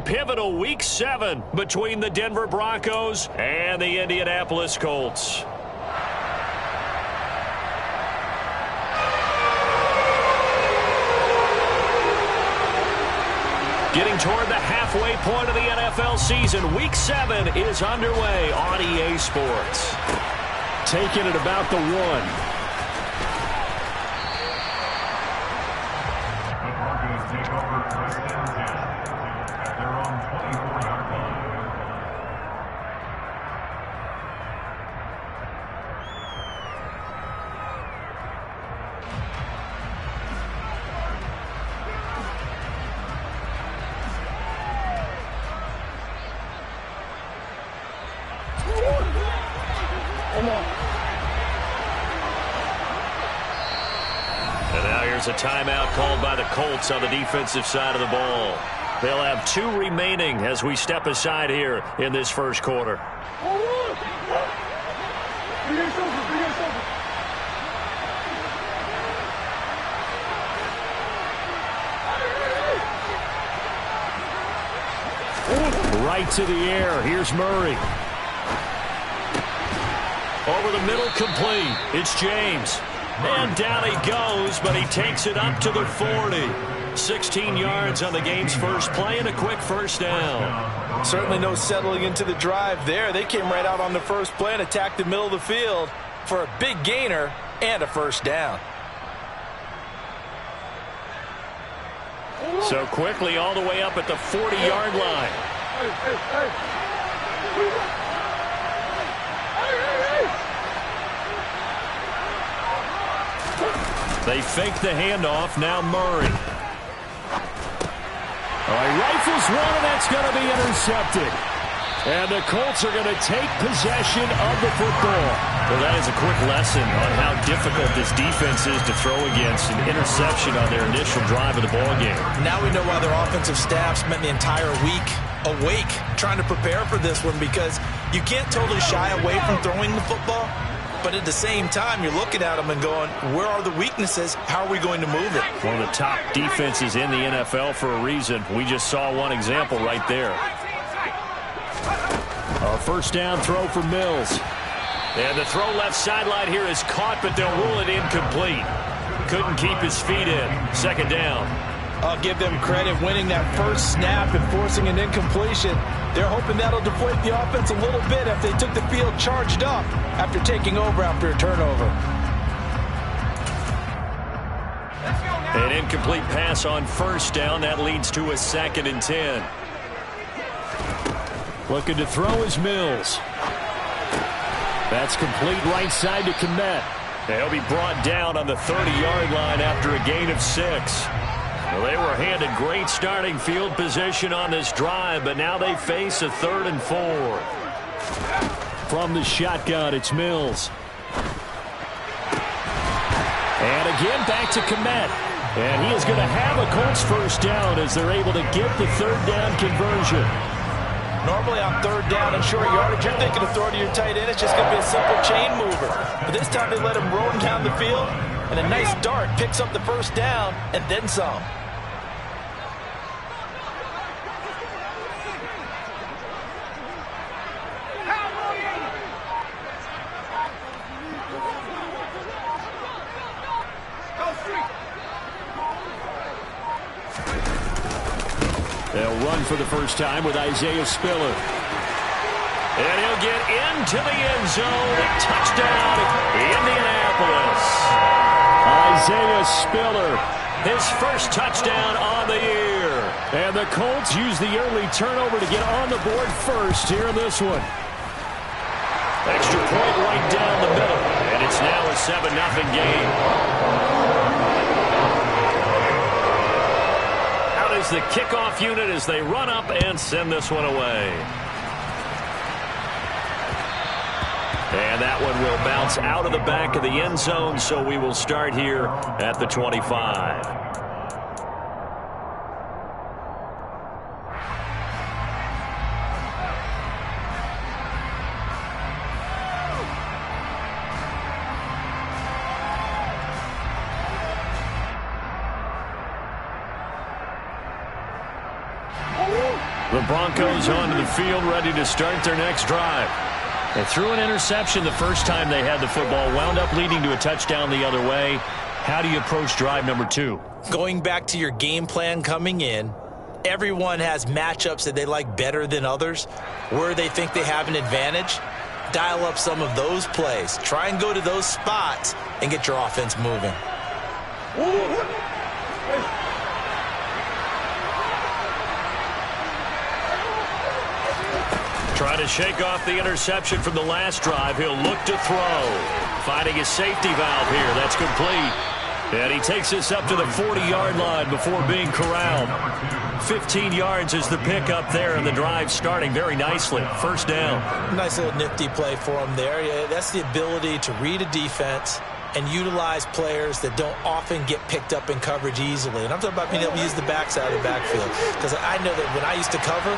in pivotal Week 7 between the Denver Broncos and the Indianapolis Colts. Getting toward the halfway point of the NFL season, Week 7 is underway on EA Sports. Taking it about the 1. And now here's a timeout called by the Colts on the defensive side of the ball. They'll have 2 remaining as we step aside here in this first quarter. Right to the air. Here's Murray. Over the middle, complete. It's James. And down he goes, but he takes it up to the 40. 16 yards on the game's first play and a quick first down. Certainly no settling into the drive there. They came right out on the first play and attacked the middle of the field for a big gainer and a first down. So quickly all the way up at the 40-yard line. They fake the handoff. Now Murray. He rifles one, and that's going to be intercepted. And the Colts are going to take possession of the football. Well, that is a quick lesson on how difficult this defense is to throw against. An interception on their initial drive of the ballgame. Now we know why their offensive staff spent the entire week awake trying to prepare for this one, because you can't totally shy away from throwing the football. But at the same time, you're looking at them and going, where are the weaknesses? How are we going to move it? One of the top defenses in the NFL for a reason. We just saw one example right there. A first down throw for Mills. And the throw left sideline here is caught, but they'll rule it incomplete. Couldn't keep his feet in. Second down. I'll give them credit winning that first snap and forcing an incompletion. They're hoping that'll deflate the offense a little bit if they took the field charged up after taking over after a turnover. An incomplete pass on first down. That leads to a 2nd and 10. Looking to throw is Mills. That's complete right side to Kmet. They'll be brought down on the 30-yard line after a gain of 6. Well, they were handed great starting field position on this drive, but now they face a 3rd and 4. From the shotgun, it's Mills. And again, back to Kmet. And he is going to have a Colts first down as they're able to get the 3rd down conversion. Normally on 3rd down and short yardage, you're thinking of throwing to your tight end. It's just going to be a simple chain mover. But this time they let him roll down the field, and a nice dart picks up the first down and then some. They'll run for the first time with Isaiah Spiller. And he'll get into the end zone. Touchdown, Indianapolis. Isaiah Spiller, his first touchdown on the year. And the Colts use the early turnover to get on the board first here in this one. Extra point right down the middle. And it's now a 7-0 game. Is the kickoff unit as they run up and send this one away. And that one will bounce out of the back of the end zone, so we will start here at the 25. The Broncos onto the field, ready to start their next drive. They threw an interception the first time they had the football, wound up leading to a touchdown the other way. How do you approach drive number 2? Going back to your game plan coming in, everyone has matchups that they like better than others, where they think they have an advantage. Dial up some of those plays. Try and go to those spots and get your offense moving. Trying to shake off the interception from the last drive. He'll look to throw. Finding his safety valve here. That's complete. And he takes this up to the 40-yard line before being corralled. 15 yards is the pickup there, and the drive starting very nicely. First down. Nice little nifty play for him there. Yeah, that's the ability to read a defense and utilize players that don't often get picked up in coverage easily. And I'm talking about being able to use the backside of the backfield. Because I know that when I used to cover,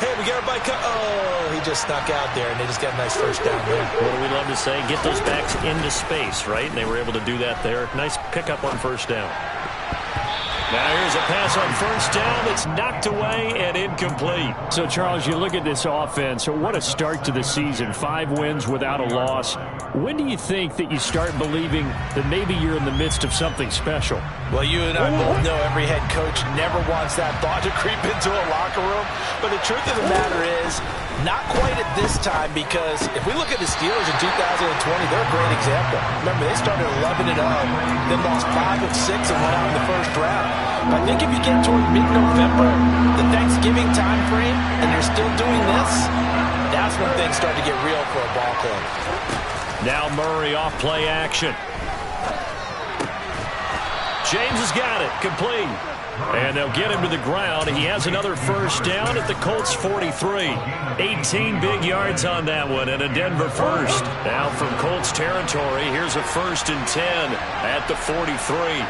hey, we got everybody cut. Oh, he just snuck out there, and they just got a nice first down there. What do we love to say? Get those backs into space, right? And they were able to do that there. Nice pickup on first down. Now here's a pass on first down that's knocked away and incomplete. So, Charles, you look at this offense. What a start to the season. 5 wins without a loss. When do you think that you start believing that maybe you're in the midst of something special? Well, you and I both know every head coach never wants that thought to creep into a locker room. But the truth of the matter is, not quite at this time, because if we look at the Steelers in 2020, they're a great example. Remember, they started 11-0, then lost 5 of 6 and went out in the first round. But I think if you get toward mid-November, the Thanksgiving time frame, and you're still doing this, that's when things start to get real for a ball club. Now Murray off play action. James has got it. Complete. And they'll get him to the ground. He has another first down at the Colts 43. 18 big yards on that one and a Denver first. Now from Colts territory, here's a 1st and 10 at the 43.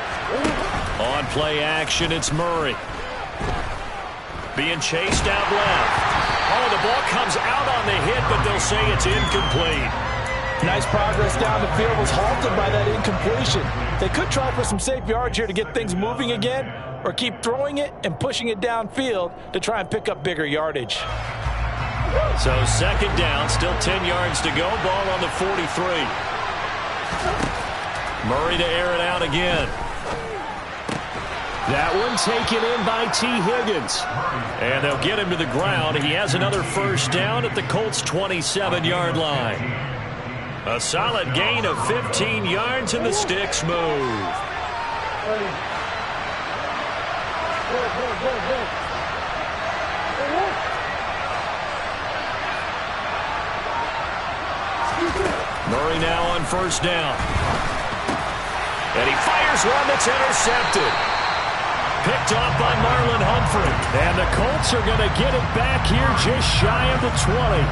On play action, it's Murray. Being chased out left. Oh, the ball comes out on the hit, but they'll say it's incomplete. Nice progress down the field, was halted by that incompletion. They could try for some safe yards here to get things moving again, or keep throwing it and pushing it downfield to try and pick up bigger yardage. So second down, still 10 yards to go. Ball on the 43. Murray to air it out again. That one taken in by T. Higgins. And they'll get him to the ground. He has another first down at the Colts 27-yard line. A solid gain of 15 yards and the sticks move. Murray now on first down. And he fires one that's intercepted. Picked off by Marlon Humphrey. And the Colts are going to get it back here just shy of the 20.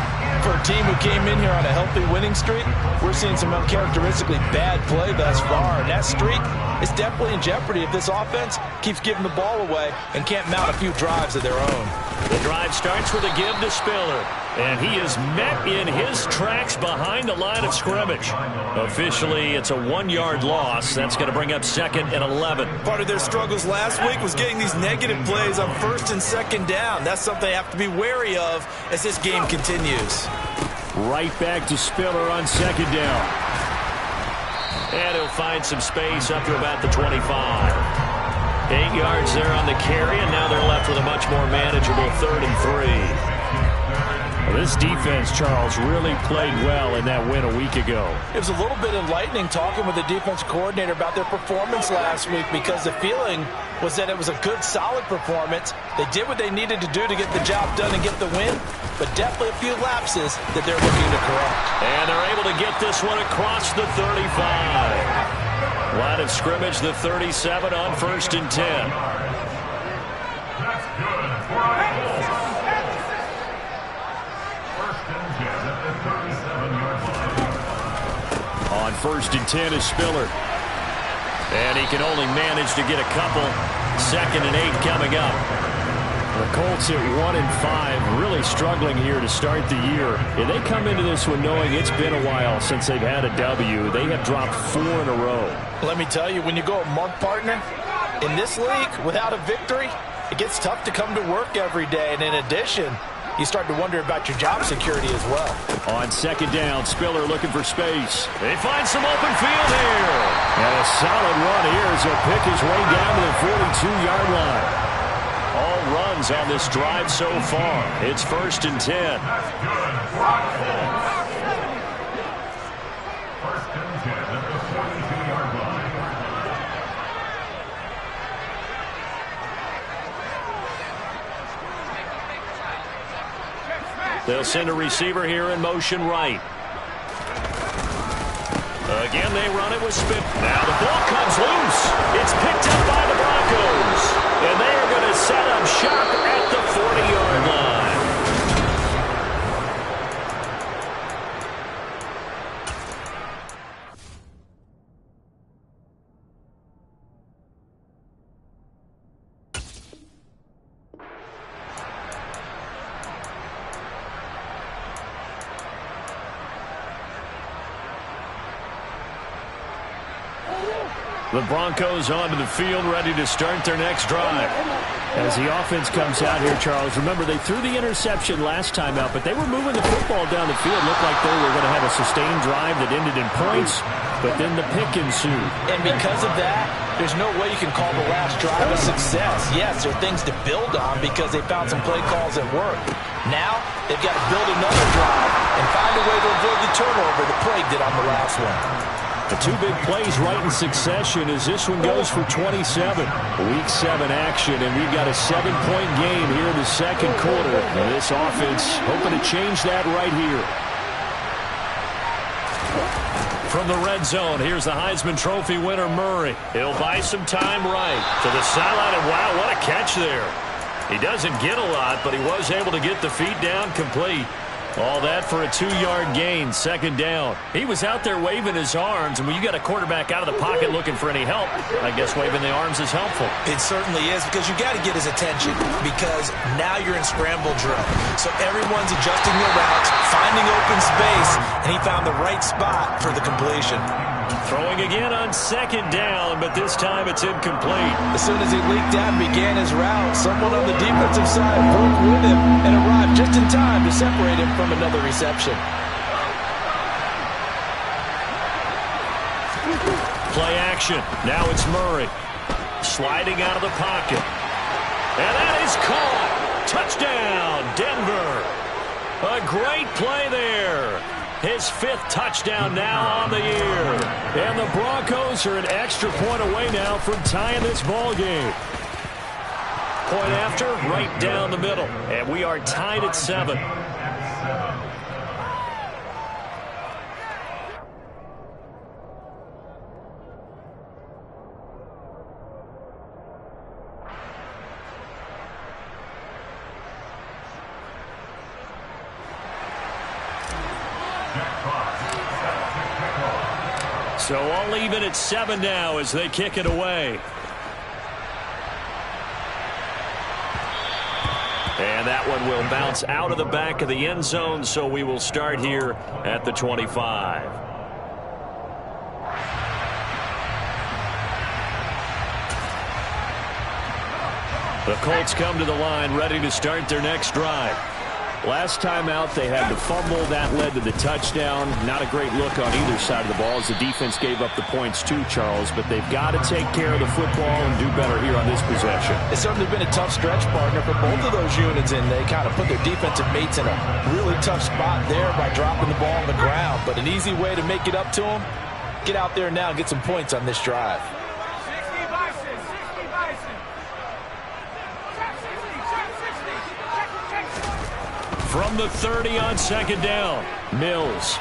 For a team who came in here on a healthy winning streak, we're seeing some uncharacteristically bad play thus far. And that streak is definitely in jeopardy if this offense keeps giving the ball away and can't mount a few drives of their own. The drive starts with a give to Spiller. And he is met in his tracks behind the line of scrimmage. Officially, it's a 1-yard loss. That's going to bring up 2nd and 11. Part of their struggles last week was getting these negative plays on 1st and 2nd down. That's something they have to be wary of as this game continues. Right back to Spiller on 2nd down. And he'll find some space up to about the 25. 8 yards there on the carry, and now they're left with a much more manageable 3rd and 3. This defense, Charles, really played well in that win a week ago. It was a little bit enlightening talking with the defense coordinator about their performance last week, because the feeling was that it was a good, solid performance. They did what they needed to do to get the job done and get the win, but definitely a few lapses that they're looking to correct. And they're able to get this one across the 35. Line of scrimmage, the 37 on 1st and 10. On 1st and 10 is Spiller. And he can only manage to get a couple. 2nd and 8 coming up. The Colts at 1-5, really struggling here to start the year. And they come into this one knowing it's been a while since they've had a W. They have dropped 4 in a row. Let me tell you, when you go a month partner in this league without a victory, it gets tough to come to work every day. And in addition, you start to wonder about your job security as well. On second down, Spiller looking for space. They find some open field here. And a solid run here as he'll pick his way down to the 42-yard line. All runs on this drive so far. It's 1st and 10. They'll send a receiver here in motion right. Again, they run it with Spit. Now the ball comes loose. It's picked up by the Broncos. And they are going to set up shop at the 40-yard line. The Broncos onto the field, ready to start their next drive. As the offense comes out here, Charles, remember they threw the interception last time out, but they were moving the football down the field. Looked like they were going to have a sustained drive that ended in points, but then the pick ensued. And because of that, there's no way you can call the last drive a success. Yes, there are things to build on because they found some play calls that work. Now, they've got to build another drive and find a way to avoid the turnover that Plague did on the last one. The two big plays right in succession as this one goes for 27. Week 7 action, and we've got a 7-point game here in the second quarter. And this offense hoping to change that right here. From the red zone, here's the Heisman Trophy winner, Murray. He'll buy some time right to the sideline, and wow, what a catch there. He doesn't get a lot, but he was able to get the feet down complete. All that for a 2-yard gain, second down. He was out there waving his arms, and when you got a quarterback out of the pocket looking for any help, I guess waving the arms is helpful. It certainly is, because you got to get his attention, because now you're in scramble drill. So everyone's adjusting their routes, finding open space, and he found the right spot for the completion. Throwing again on second down, but this time it's incomplete. As soon as he leaked out and began his route, someone on the defensive side broke with him and arrived just in time to separate him from another reception. Play action. Now it's Murray. Sliding out of the pocket. And that is caught. Touchdown, Denver. A great play there. His 5th touchdown now on the year. And the Broncos are an extra point away now from tying this ball game. Point after, right down the middle. And we are tied at 7. So all even at 7 now as they kick it away. And that one will bounce out of the back of the end zone, so we will start here at the 25. The Colts come to the line, ready to start their next drive. Last time out, they had the fumble. That led to the touchdown. Not a great look on either side of the ball as the defense gave up the points too, Charles. But they've got to take care of the football and do better here on this possession. It's certainly been a tough stretch, partner, for both of those units, and they kind of put their defensive mates in a really tough spot there by dropping the ball on the ground. But an easy way to make it up to them, get out there now and get some points on this drive. From the 30 on second down, Mills.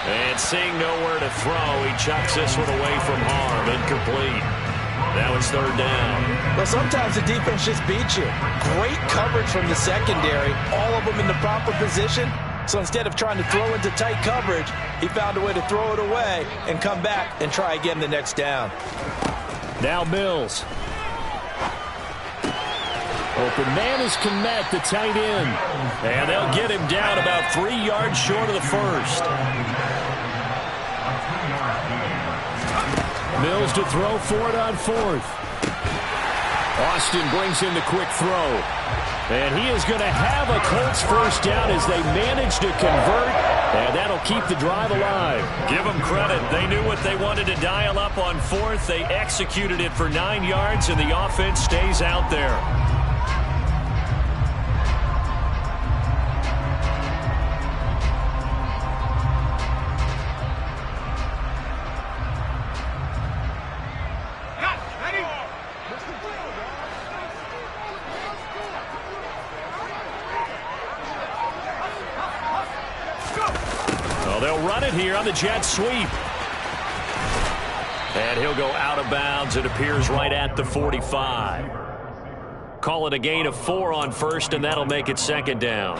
And seeing nowhere to throw, he chucks this one away from harm. Incomplete. Now it's third down. Well, sometimes the defense just beats you. Great coverage from the secondary, all of them in the proper position. So instead of trying to throw into tight coverage, he found a way to throw it away and come back and try again the next down. Now Mills. Open man is Kmet, the tight end. And they'll get him down about 3 yards short of the first. Mills to throw for it on fourth. Austin brings in the quick throw. And he is going to have a Colts first down as they manage to convert. And that'll keep the drive alive. Give them credit. They knew what they wanted to dial up on fourth. They executed it for 9 yards, and the offense stays out there. They'll run it here on the jet sweep. And he'll go out of bounds. It appears right at the 45. Call it a gain of 4 on first, and that'll make it second down.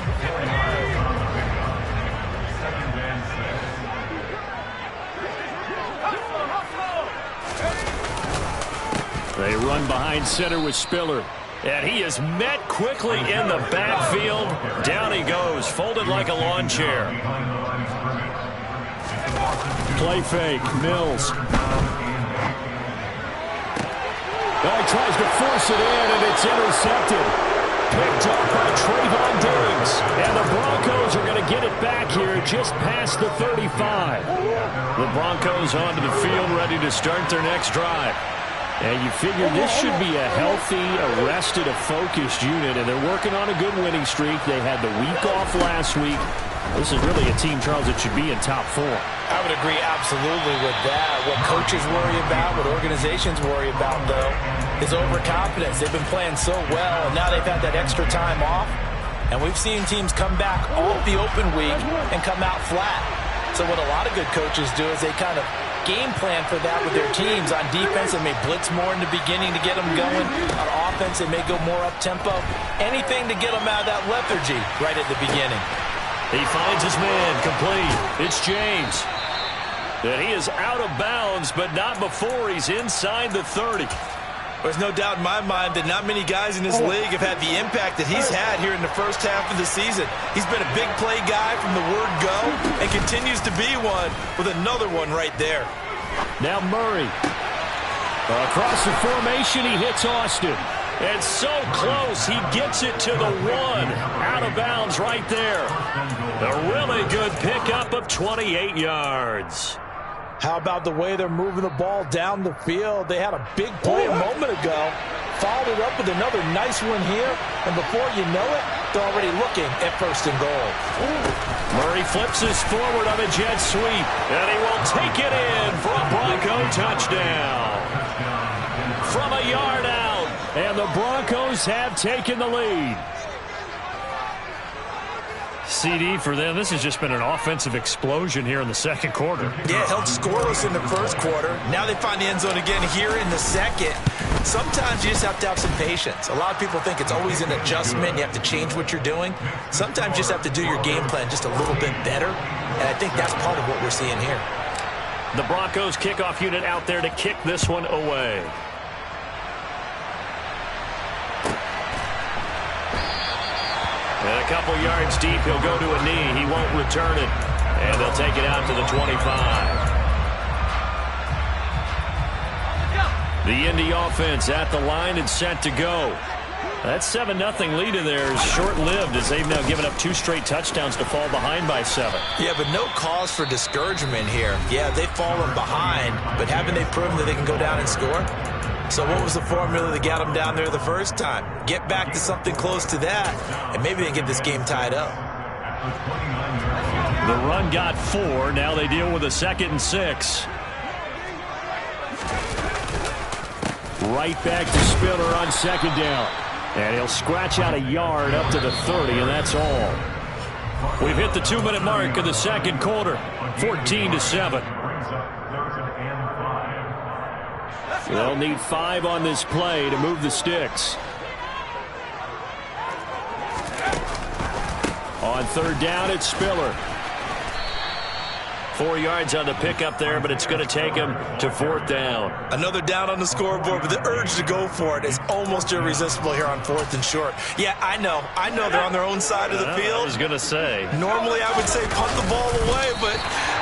They run behind center with Spiller. And he is met quickly in the backfield. Down he goes, folded like a lawn chair. Play fake, Mills. Oh, he tries to force it in, and it's intercepted. Picked up by Trayvon Diggs. And the Broncos are going to get it back here just past the 35. The Broncos onto the field, ready to start their next drive. And you figure this should be a healthy, arrested, a focused unit, and they're working on a good winning streak. They had the week off last week. This is really a team, Charles, that should be in top 4. I would agree absolutely with that. What coaches worry about, what organizations worry about, though, is overconfidence. They've been playing so well, and now they've had that extra time off. And we've seen teams come back off the open week and come out flat. So what a lot of good coaches do is they kind of game plan for that with their teams. On defense, they may blitz more in the beginning to get them going. On offense, they may go more up-tempo. Anything to get them out of that lethargy right at the beginning. He finds his man, complete. It's James. And he is out of bounds, but not before he's inside the 30. There's no doubt in my mind that not many guys in this league have had the impact that he's had here in the first half of the season. He's been a big play guy from the word go and continues to be one with another one right there. Now Murray. Across the formation, he hits Austin. And so close, he gets it to the 1. Out of bounds right there. A really good pickup of 28 yards. How about the way they're moving the ball down the field? They had a big play a moment ago. Followed it up with another nice one here. And before you know it, they're already looking at first and goal. Murray flips this forward on a jet sweep. And he will take it in for a Bronco touchdown. From a yard out. And the Broncos have taken the lead. CD for them. This has just been an offensive explosion here in the second quarter. Yeah, held scoreless in the first quarter. Now they find the end zone again here in the second. Sometimes you just have to have some patience. A lot of people think it's always an adjustment. You have to change what you're doing. Sometimes you just have to do your game plan just a little bit better. And I think that's part of what we're seeing here. The Broncos kickoff unit out there to kick this one away. And a couple yards deep, he'll go to a knee. He won't return it. And they'll take it out to the 25. The Indy offense at the line and set to go. That 7-0 lead in there is short-lived as they've now given up 2 straight touchdowns to fall behind by 7. Yeah, but no cause for discouragement here. Yeah, they've fallen behind, but haven't they proven that they can go down and score? So what was the formula that got them down there the first time? Get back to something close to that, and maybe they can get this game tied up. The run got 4. Now they deal with a 2nd and 6. Right back to Spiller on 2nd down. And he'll scratch out a yard up to the 30, and that's all. We've hit the 2-minute mark of the second quarter, 14-7. They'll need 5 on this play to move the sticks. On 3rd down, it's Spiller. 4 yards on the pickup there, but it's going to take him to 4th down. Another down on the scoreboard, but the urge to go for it is almost irresistible here on 4th and short. Yeah, I know they're on their own side of the field. I was going to say. Normally I would say punt the ball away, but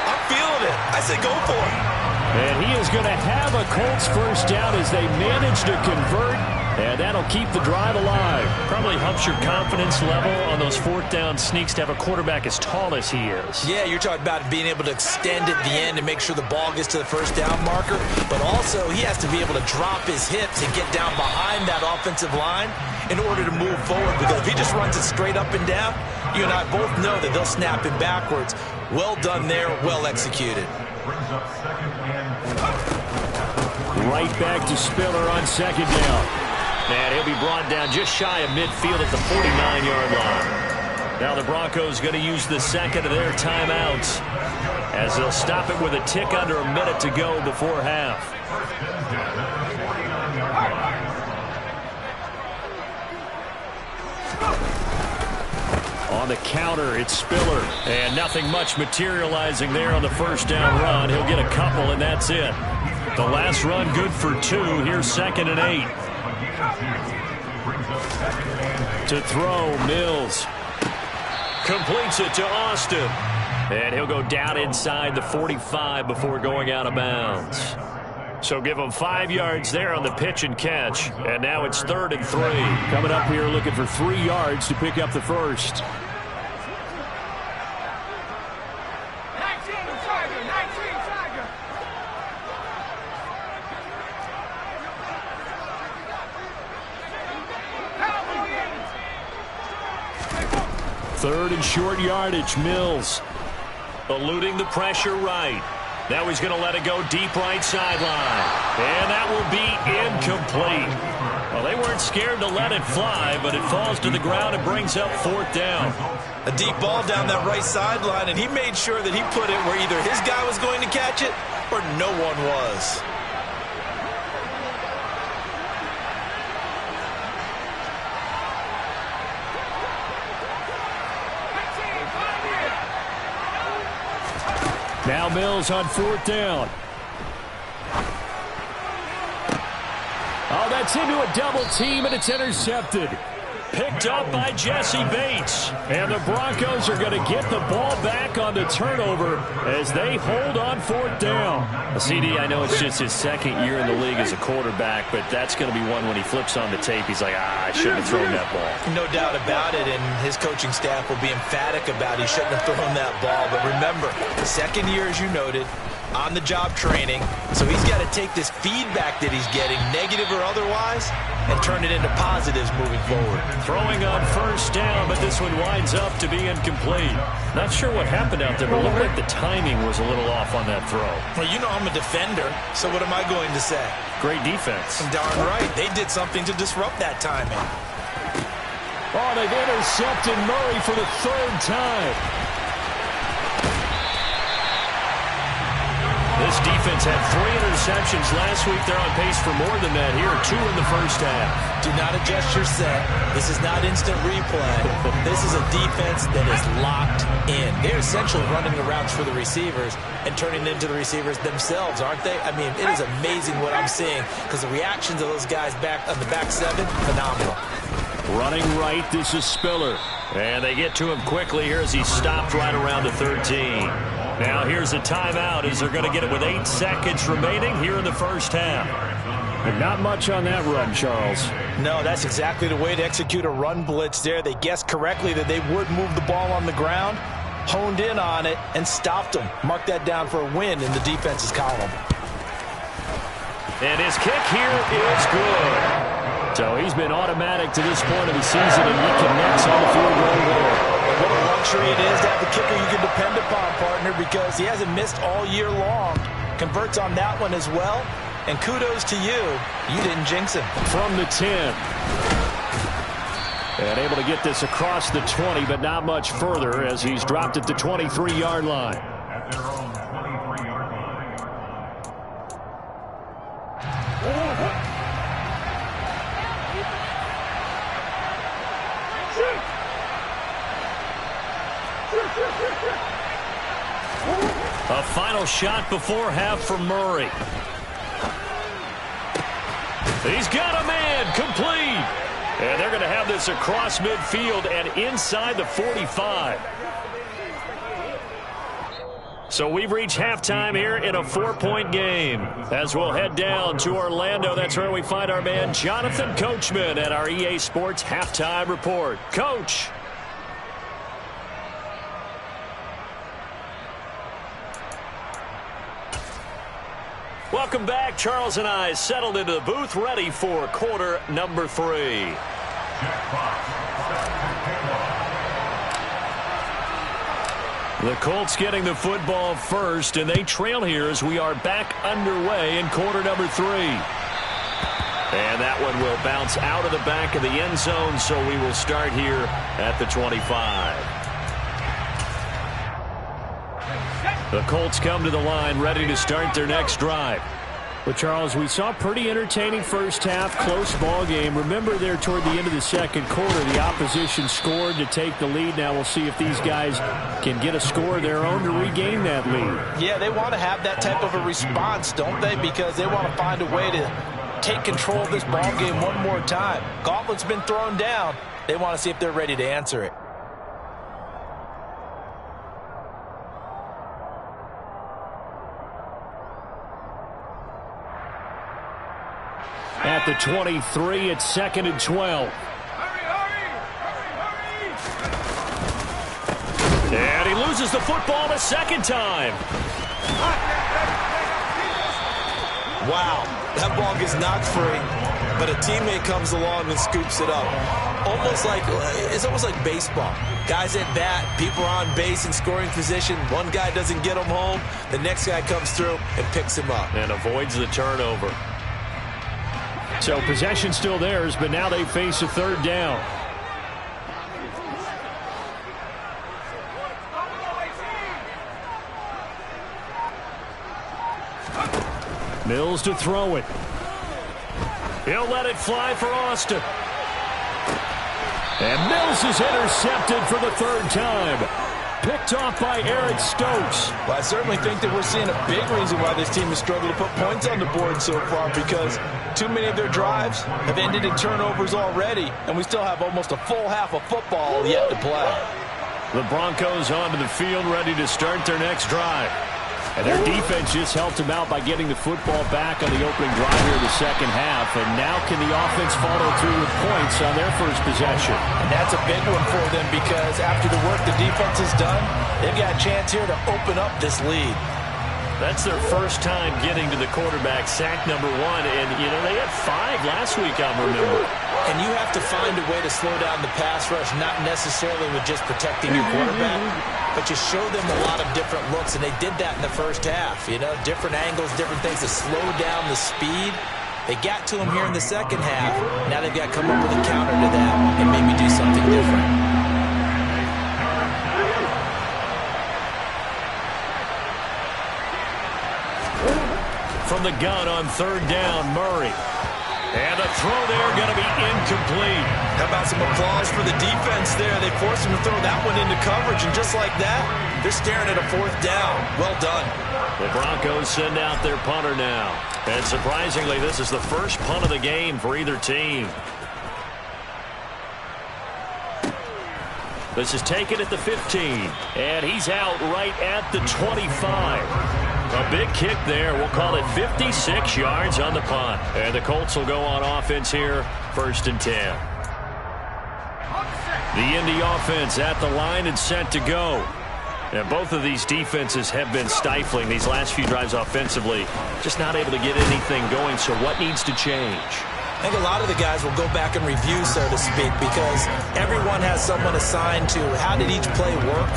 I'm feeling it. I say go for it. And he is going to have a Colts first down as they manage to convert. And that'll keep the drive alive. Probably helps your confidence level on those fourth down sneaks to have a quarterback as tall as he is. Yeah, you're talking about being able to extend at the end and make sure the ball gets to the first down marker. But also, he has to be able to drop his hips and get down behind that offensive line in order to move forward. Because if he just runs it straight up and down, you and I both know that they'll snap him backwards. Well done there, well executed. Right back to Spiller on second down. And he'll be brought down just shy of midfield at the 49-yard line. Now the Broncos going to use the second of their timeouts as they'll stop it with a tick under a minute to go before half. On the counter, it's Spiller. And nothing much materializing there on the first down run. He'll get a couple, and that's it. The last run good for 2. Here's 2nd and 8. To throw, Mills. Completes it to Austin. And he'll go down inside the 45 before going out of bounds. So give him 5 yards there on the pitch and catch. And now it's 3rd and 3. Coming up here looking for 3 yards to pick up the first. Third and short yardage, Mills. Eluding the pressure right. Now he's going to let it go deep right sideline. And that will be incomplete. Well, they weren't scared to let it fly, but it falls to the ground and brings up 4th down. A deep ball down that right sideline, and he made sure that he put it where either his guy was going to catch it or no one was. Now Mills on 4th down. Oh, that's into a double team, and it's intercepted. Picked up by Jesse Bates. And the Broncos are going to get the ball back on the turnover as they hold on 4th down. CD, I know it's just his 2nd year in the league as a quarterback, but that's going to be one when he flips on the tape, he's like, I shouldn't have thrown that ball. No doubt about it, and his coaching staff will be emphatic about he shouldn't have thrown that ball. But remember, 2nd year, as you noted, on-the-job training, so he's got to take this feedback that he's getting, negative or otherwise, and turn it into positives moving forward. Throwing on 1st down, but this one winds up to be incomplete. Not sure what happened out there, but it looked like the timing was a little off on that throw. Well, you know I'm a defender, so what am I going to say? Great defense. Darn right. They did something to disrupt that timing. Oh, they've intercepted Murray for the 3rd time. This defense had 3 interceptions last week. They're on pace for more than that here. 2 in the first half. Do not adjust your set. This is not instant replay. This is a defense that is locked in. They're essentially running the routes for the receivers and turning them to the receivers themselves, aren't they? I mean, it is amazing what I'm seeing because the reactions of those guys back on the back 7, phenomenal. Running right, this is Spiller. And they get to him quickly here as he stopped right around the 13. Now here's a timeout as they're going to get it with 8 seconds remaining here in the first half. But not much on that run, Charles. No, that's exactly the way to execute a run blitz there. They guessed correctly that they would move the ball on the ground, honed in on it, and stopped them. Mark that down for a win in the defense's column. And his kick here is good. So he's been automatic to this point of the season, and he connects on the field goal there. What a luxury it is to have a kicker you can depend upon, partner, because he hasn't missed all year long. Converts on that one as well. And kudos to you. You didn't jinx him. From the 10. And able to get this across the 20, but not much further as he's dropped at the 23-yard line. A final shot before half for Murray. He's got a man, complete. And they're going to have this across midfield and inside the 45. So we've reached halftime here in a 4-point game. As we'll head down to Orlando, that's where we find our man Jonathan Coachman at our EA Sports Halftime Report. Coach. Welcome back. Charles and I settled into the booth, ready for quarter number 3. The Colts getting the football first, and they trail here as we are back underway in quarter number 3. And that one will bounce out of the back of the end zone, so we will start here at the 25. The Colts come to the line, ready to start their next drive. Well, Charles, we saw a pretty entertaining first half, close ball game. Remember there toward the end of the second quarter, the opposition scored to take the lead. Now we'll see if these guys can get a score of their own to regain that lead. Yeah, they want to have that type of a response, don't they? Because they want to find a way to take control of this ball game one more time. Gauntlet's been thrown down. They want to see if they're ready to answer it. At the 23, it's 2nd and 12. And he loses the football a second time. Wow, that ball gets knocked free, but a teammate comes along and scoops it up. It's almost like baseball. Guys at bat, people are on base in scoring position. One guy doesn't get him home. The next guy comes through and picks him up. And avoids the turnover. So possession still theirs, but now they face a third down. Mills to throw it. He'll let it fly for Austin. And Mills is intercepted for the third time. Picked off by Eric Stokes. Well, I certainly think that we're seeing a big reason why this team has struggled to put points on the board so far, because too many of their drives have ended in turnovers already, and we still have almost a full half of football yet to play. The Broncos onto the field, ready to start their next drive. And their defense just helped them out by getting the football back on the opening drive here in the second half. And now can the offense follow through with points on their first possession? And that's a big one for them, because after the work the defense has done, they've got a chance here to open up this lead. That's their first time getting to the quarterback, sack number 1. And, you know, they had 5 last week, I remember. And you have to find a way to slow down the pass rush, not necessarily with just protecting your quarterback, but you show them a lot of different looks, and they did that in the first half. You know, different angles, different things to slow down the speed. They got to him here in the second half. Now they've got to come up with a counter to that and maybe do something different. From the gun on third down, Murray. And a throw there going to be incomplete. How about some applause for the defense there? They forced him to throw that one into coverage, and just like that, they're staring at a fourth down. Well done. The Broncos send out their punter now. And surprisingly, this is the first punt of the game for either team. This is taken at the 15. And he's out right at the 25. A big kick there. We'll call it 56 yards on the punt. And the Colts will go on offense here, 1st and 10. The Indy offense at the line and set to go. And both of these defenses have been stifling these last few drives offensively. Just not able to get anything going. So what needs to change? I think a lot of the guys will go back and review, so to speak, because everyone has someone assigned to how did each play work.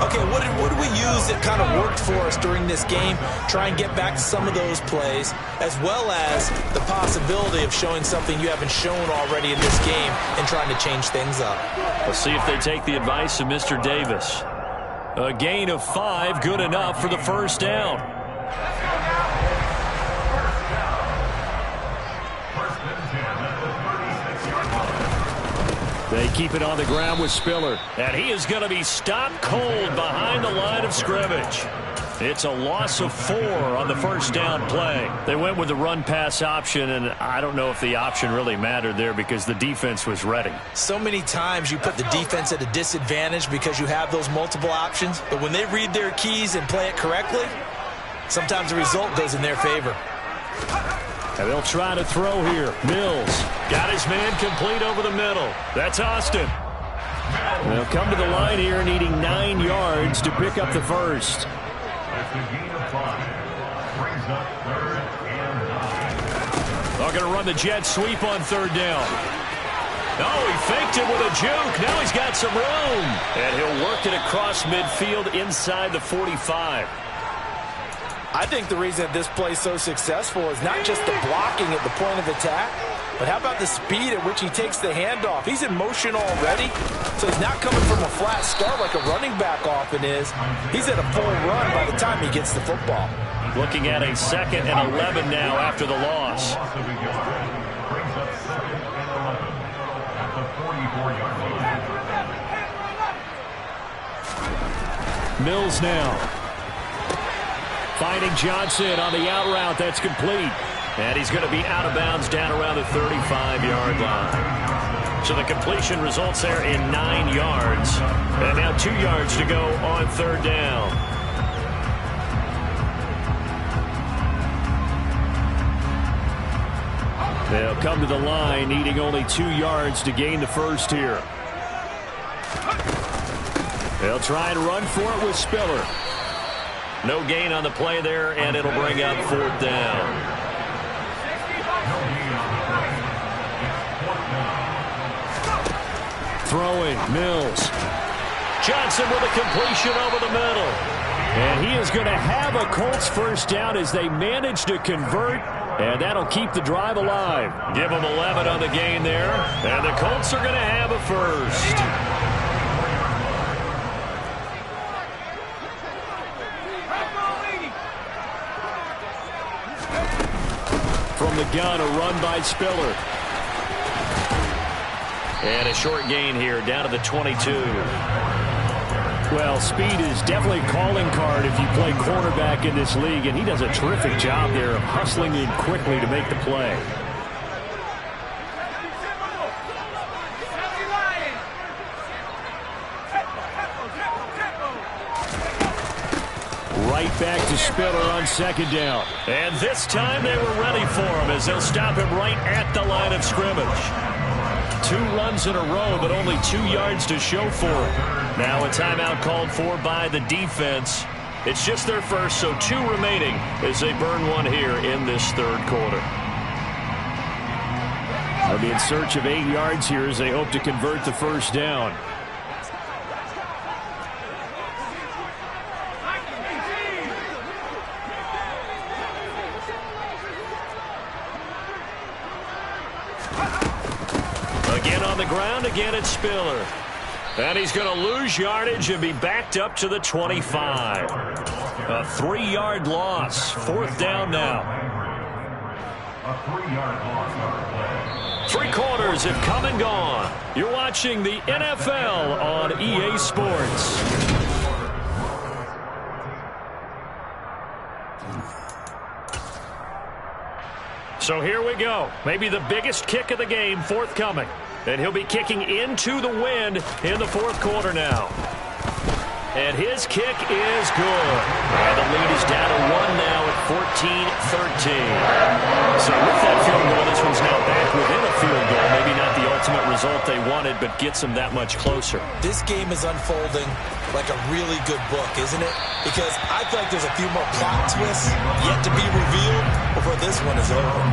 Okay, what did we use that kind of worked for us during this game? Try and get back to some of those plays, as well as the possibility of showing something you haven't shown already in this game and trying to change things up. Let's see if they take the advice of Mr. Davis. A gain of 5, good enough for the first down. They keep it on the ground with Spiller. And he is going to be stopped cold behind the line of scrimmage. It's a loss of 4 on the first down play. They went with the run-pass option, and I don't know if the option really mattered there because the defense was ready. So many times you put the defense at a disadvantage because you have those multiple options, but when they read their keys and play it correctly, sometimes the result goes in their favor. And they'll try to throw here. Mills got his man complete over the middle. That's Austin. They'll come to the line here needing 9 yards to pick up the first. They're going to run the jet sweep on 3rd down. Oh, he faked it with a juke. Now he's got some room. And he'll work it across midfield inside the 45. I think the reason that this play is so successful is not just the blocking at the point of attack, but how about the speed at which he takes the handoff? He's in motion already, so he's not coming from a flat start like a running back often is. He's at a full run by the time he gets the football. Looking at a 2nd and 11 now after the loss. Mills now. Finding Johnson on the out route. That's complete. And he's going to be out of bounds down around the 35-yard line. So the completion results there in 9 yards. And now 2 yards to go on 3rd down. They'll come to the line needing only 2 yards to gain the first here. They'll try and run for it with Spiller. No gain on the play there, and it'll bring up 4th down. Throwing, Mills. Johnson with a completion over the middle. And he is going to have a Colts first down as they manage to convert, and that'll keep the drive alive. Give them 11 on the gain there, and the Colts are going to have a first. From the gun, a run by Spiller. And a short gain here, down to the 22. Well, speed is definitely a calling card if you play cornerback in this league, and he does a terrific job there of hustling in quickly to make the play. Right back to Spiller on 2nd down. And this time they were ready for him as they'll stop him right at the line of scrimmage. 2 runs in a row, but only 2 yards to show for it. Now a timeout called for by the defense. It's just their first, so 2 remaining as they burn 1 here in this 3rd quarter. They'll be in search of 8 yards here as they hope to convert the first down. Again on the ground, again it's Spiller. And he's going to lose yardage and be backed up to the 25. A 3-yard loss. 4th down now. A 3-yard loss. 3 quarters have come and gone. You're watching the NFL on EA Sports. So here we go. Maybe the biggest kick of the game forthcoming. And he'll be kicking into the wind in the 4th quarter now. And his kick is good. And the lead is down to 1 now at 14-13. So with that field goal, this one's now back within a field goal. Maybe not the ultimate result they wanted, but gets them that much closer. This game is unfolding like a really good book, isn't it? Because I feel like there's a few more plot twists yet to be revealed before this one is over.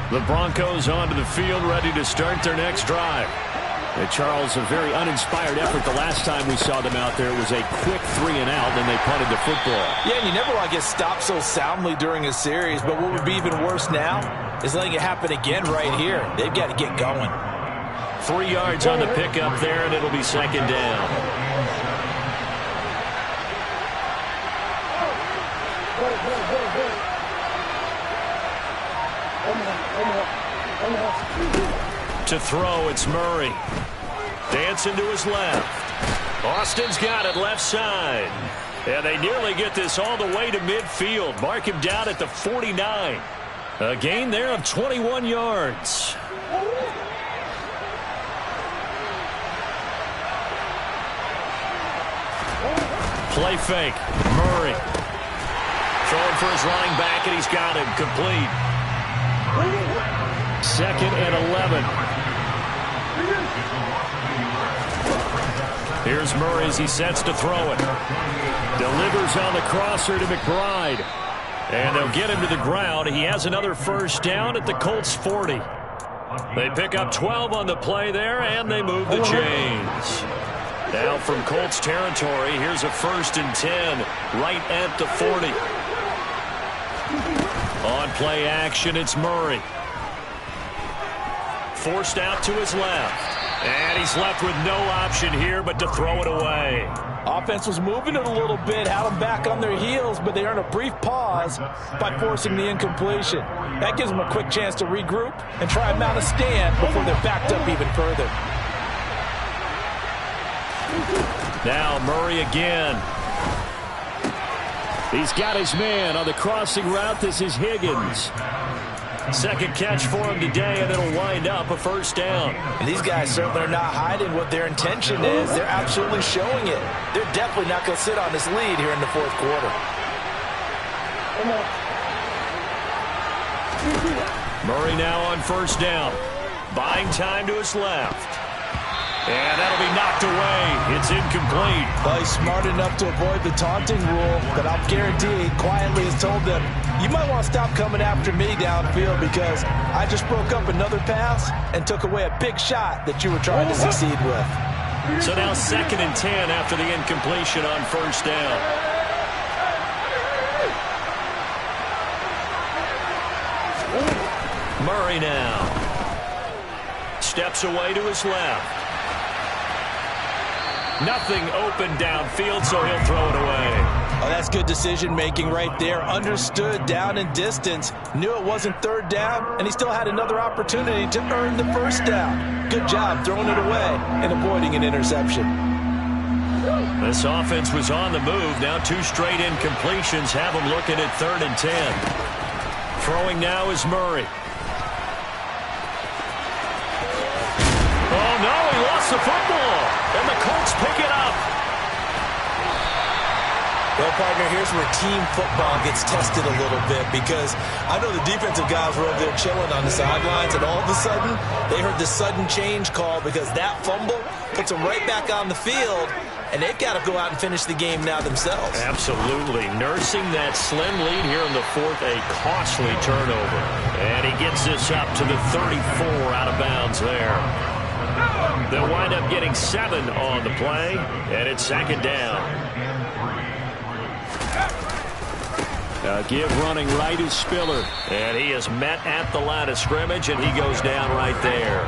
The Broncos onto the field, ready to start their next drive. And Charles, a very uninspired effort the last time we saw them out there. It was a quick 3-and-out, then they punted the football. Yeah, and you never want to get stopped so soundly during a series, but what would be even worse now is letting it happen again right here. They've got to get going. 3 yards on the pickup there, and it'll be 2nd down. To throw, it's Murray. Dancing to his left. Austin's got it left side. And they nearly get this all the way to midfield. Mark him down at the 49. A gain there of 21 yards. Play fake. Murray. Throwing for his running back, and he's got him complete. 2nd and 11. Here's Murray as he sets to throw it. Delivers on the crosser to McBride. And they'll get him to the ground. He has another first down at the Colts 40. They pick up 12 on the play there, and they move the chains. Now from Colts territory, here's a 1st and 10 right at the 40. On play action, it's Murray. Forced out to his left. And he's left with no option here but to throw it away. Offense was moving it a little bit, had them back on their heels, but they earn a brief pause by forcing the incompletion. That gives them a quick chance to regroup and try and mount a stand before they're backed up even further. Now Murray again. He's got his man on the crossing route. This is Higgins. 2nd catch for him today, and it'll wind up a first down. And these guys certainly are not hiding what their intention is. They're absolutely showing it. They're definitely not going to sit on this lead here in the 4th quarter. Murray now on first down. Buying time to his left. And that'll be knocked away. It's incomplete. Well, he's smart enough to avoid the taunting rule, but I'll guarantee he quietly has told them, you might want to stop coming after me downfield because I just broke up another pass and took away a big shot that you were trying to succeed with. So now 2nd and 10 after the incompletion on first down. Murray now. Steps away to his left. Nothing open downfield, so he'll throw it away. Oh, that's good decision-making right there. Understood down and distance. Knew it wasn't 3rd down, and he still had another opportunity to earn the first down. Good job throwing it away and avoiding an interception. This offense was on the move. Now 2 straight incompletions have them looking at 3rd and 10. Throwing now is Murray. Oh, no, he lost the football. And the Colts pick it up. Well, partner, here's where team football gets tested a little bit because I know the defensive guys were over there chilling on the sidelines, and all of a sudden, they heard the sudden change call because that fumble puts them right back on the field, and they've got to go out and finish the game now themselves. Absolutely. Nursing that slim lead here in the 4th, a costly turnover. And he gets this up to the 34 out of bounds there. They'll wind up getting 7 on the play, and it's 2nd down. Give running right is Spiller. And he is met at the line of scrimmage, and he goes down right there.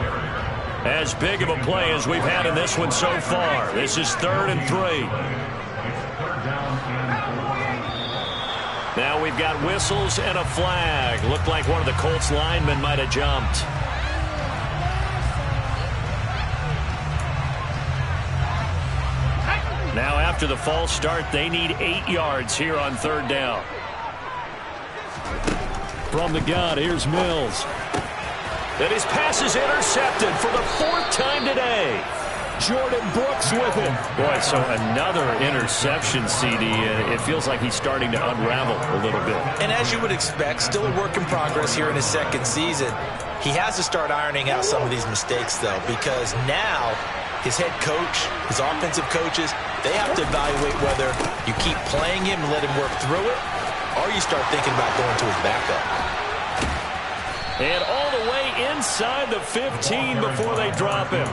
As big of a play as we've had in this one so far. This is 3rd and 3. Now we've got whistles and a flag. Looked like one of the Colts linemen might have jumped. Now after the false start, they need 8 yards here on 3rd down. From the gun, here's Mills. And his pass is intercepted for the 4th time today. Jordan Brooks with him. Boy, so another interception, CD. It feels like he's starting to unravel a little bit. And as you would expect, still a work in progress here in his 2nd season. He has to start ironing out some of these mistakes, though, because now his head coach, his offensive coaches, they have to evaluate whether you keep playing him and let him work through it, or you start thinking about going to his backup. And all the way inside the 15 before they drop him.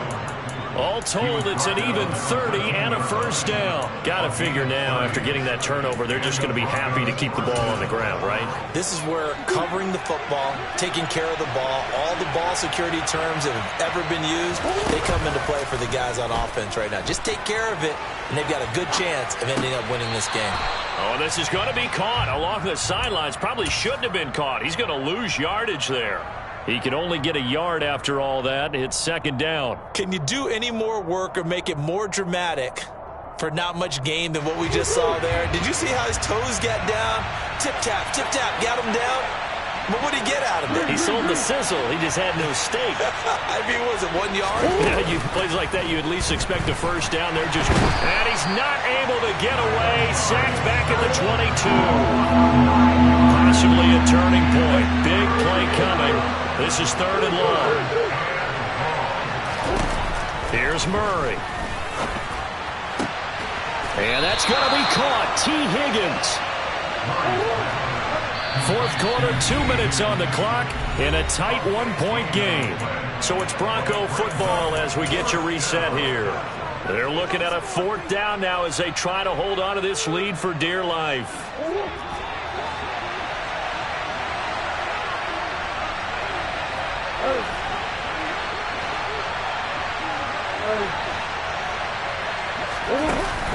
All told, it's an even 30 and a first down. Got to figure now, after getting that turnover, they're just going to be happy to keep the ball on the ground, right? This is where covering the football, taking care of the ball, all the ball security terms that have ever been used, they come into play for the guys on offense right now. Just take care of it, and they've got a good chance of ending up winning this game. Oh, this is going to be caught along the sidelines. Probably shouldn't have been caught. He's going to lose yardage there. He can only get a yard after all that. It's second down. Can you do any more work or make it more dramatic for not much gain than what we just saw there? Did you see how his toes got down? Tip-tap, got him down. But what did he get out of it? He sold the sizzle. He just had no steak. I mean, was it 1 yard? Yeah, plays like that, you at least expect a first down. They're just, and he's not able to get away. Sacked back at the 22. Possibly a turning point. Big play coming. This is third and long. Here's Murray. And that's going to be caught. T. Higgins. Fourth quarter, 2 minutes on the clock in a tight one-point game. So it's Bronco football as we get you reset here. They're looking at a fourth down now as they try to hold on to this lead for dear life.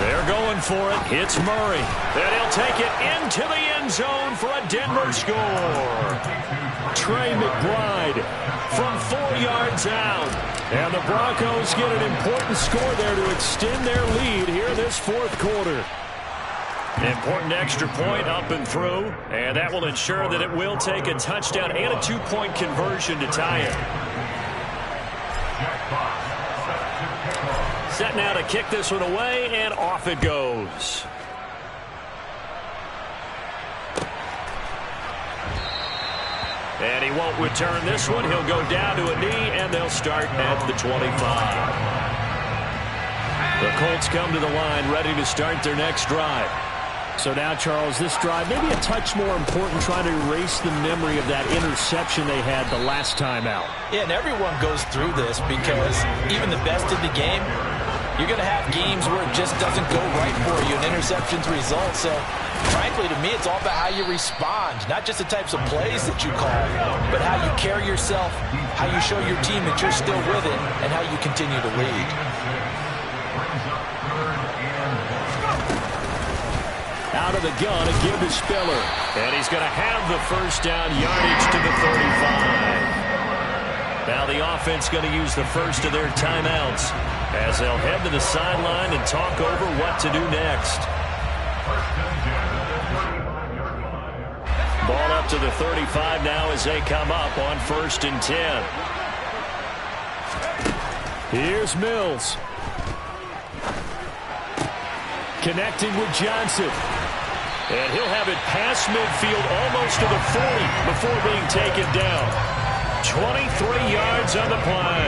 They're going for it. It's Murray. And he'll take it into the end zone for a Denver score. Trey McBride from 4 yards out. And the Broncos get an important score there to extend their lead here this fourth quarter. An important extra point up and through. And that will ensure that it will take a touchdown and a 2-point conversion to tie it. Set now to kick this one away, and off it goes. And he won't return this one. He'll go down to a knee, and they'll start at the 25. The Colts come to the line, ready to start their next drive. So now, Charles, this drive maybe a touch more important, trying to erase the memory of that interception they had the last time out. Yeah, and everyone goes through this because even the best in the game, you're going to have games where it just doesn't go right for you, and interceptions result. So, frankly, to me, it's all about how you respond, not just the types of plays that you call, but how you carry yourself, how you show your team that you're still with it, and how you continue to lead. Out of the gun, a give to Spiller. And he's going to have the first down, yardage to the 35. Now the offense going to use the first of their timeouts as they'll head to the sideline and talk over what to do next. Ball up to the 35 now as they come up on 1st and 10. Here's Mills. Connecting with Johnson. And he'll have it past midfield almost to the 40 before being taken down. 23 yards on the play.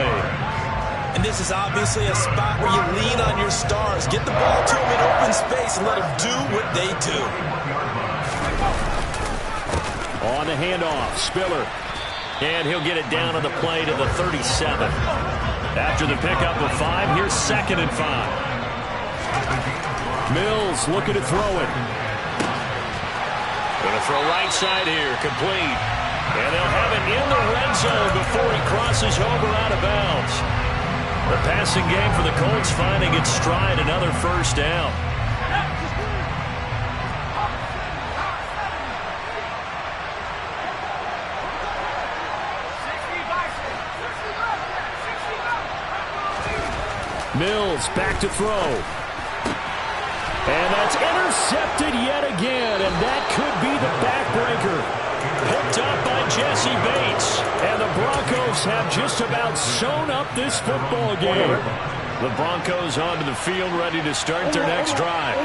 And this is obviously a spot where you lean on your stars. Get the ball to them in open space and let them do what they do. On the handoff, Spiller. And he'll get it down on the play to the 37. After the pickup of 5, here's 2nd and 5. Mills looking to throw it. Going to throw right side here, complete. And they'll have it in the red zone before he crosses over out of bounds. The passing game for the Colts finding its stride, another first down. Mills back to throw. And that's intercepted yet again, and that could be the backbreaker. Picked up by Jesse Bates, and the Broncos have just about sewn up this football game. The Broncos onto the field, ready to start their next drive.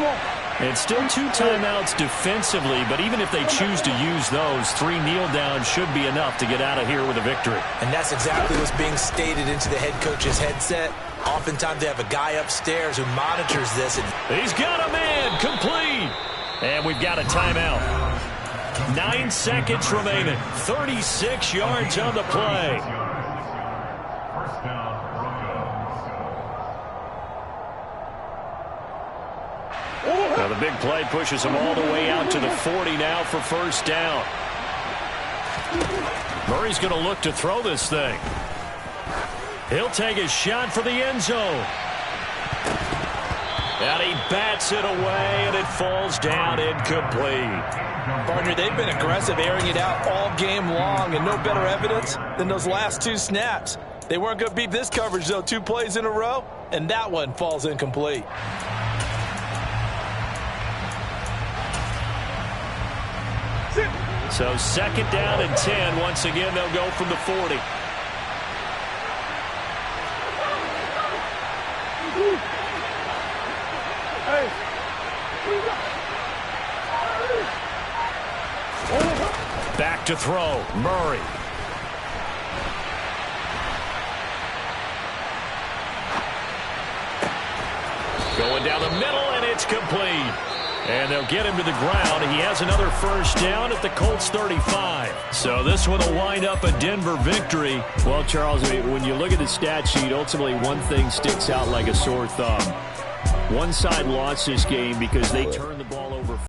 And still 2 timeouts defensively, but even if they choose to use those, 3 kneel downs should be enough to get out of here with a victory. And that's exactly what's being stated into the head coach's headset. Oftentimes they have a guy upstairs who monitors this. He's got a man, complete. And we've got a timeout. 9 seconds remaining. 36 yards on the play. Now the big play pushes him all the way out to the 40 now for first down. Murray's going to look to throw this thing. He'll take a shot for the end zone. And he bats it away, and it falls down incomplete. Partner, they've been aggressive, airing it out all game long, and no better evidence than those last 2 snaps. They weren't going to beat this coverage, though, 2 plays in a row, and that one falls incomplete. So 2nd down and 10. Once again, they'll go from the 40. Back to throw, Murray. Going down the middle, and it's complete. And they'll get him to the ground. He has another first down at the Colts 35. So this one will wind up a Denver victory. Well, Charles, when you look at the stat sheet, ultimately one thing sticks out like a sore thumb. One side lost this game because they turned the ball